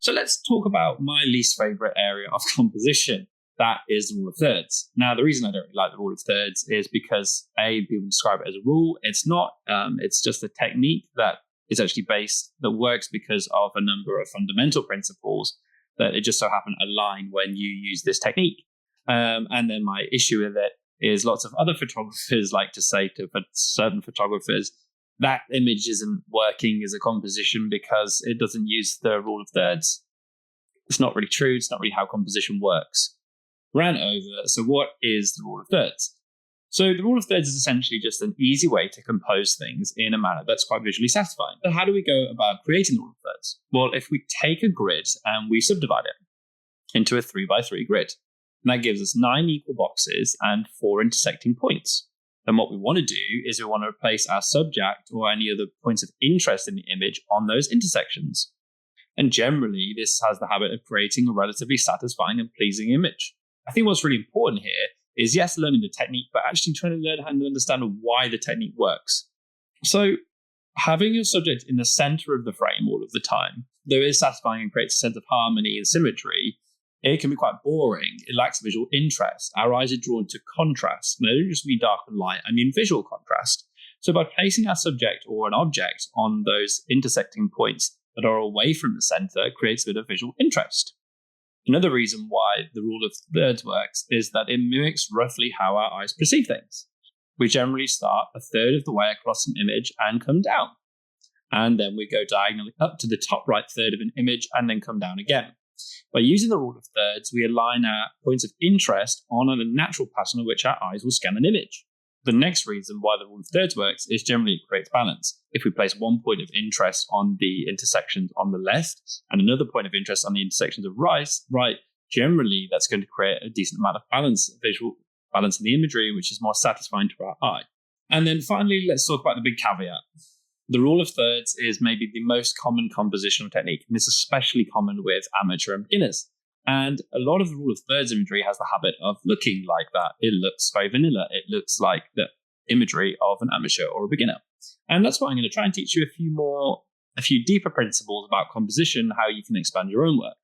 So let's talk about my least favorite area of composition. That is the rule of thirds. Now, the reason I don't really like the rule of thirds is because people describe it as a rule. It's not. It's just a technique that that works because of a number of fundamental principles that it just so happen align when you use this technique. And then my issue with it is lots of other photographers like to say to certain photographers that image isn't working as a composition because it doesn't use the rule of thirds. It's not really true. It's not really how composition works. Ran over. So what is the rule of thirds? So the rule of thirds is essentially just an easy way to compose things in a manner that's quite visually satisfying. But how do we go about creating the rule of thirds? Well, if we take a grid and we subdivide it into a 3x3 grid, and that gives us 9 equal boxes and 4 intersecting points. Then what we want to do is we want to place our subject or any other points of interest in the image on those intersections. And generally, this has the habit of creating a relatively satisfying and pleasing image. I think what's really important here is, yes, learning the technique, but actually trying to learn how to understand why the technique works. So having your subject in the center of the frame all of the time, though it is satisfying and creates a sense of harmony and symmetry, it can be quite boring. It lacks visual interest. Our eyes are drawn to contrast. And I don't just mean dark and light, I mean visual contrast. So by placing our subject or an object on those intersecting points that are away from the center, it creates a bit of visual interest. Another reason why the rule of thirds works is that it mimics roughly how our eyes perceive things. We generally start a third of the way across an image and come down. And then we go diagonally up to the top right third of an image and then come down again. By using the rule of thirds, we align our points of interest on a natural pattern of which our eyes will scan an image. The next reason why the rule of thirds works is generally it creates balance. If we place one point of interest on the intersections on the left and another point of interest on the intersections of right, generally that's going to create a decent amount of balance, visual balance in the imagery, which is more satisfying to our eye. And then finally, let's talk about the big caveat. The rule of thirds is maybe the most common compositional technique, and it's especially common with amateur and beginners. And a lot of the rule of thirds imagery has the habit of looking like that. It looks very vanilla. It looks like the imagery of an amateur or a beginner. And that's why I'm going to try and teach you a few deeper principles about composition, how you can expand your own work.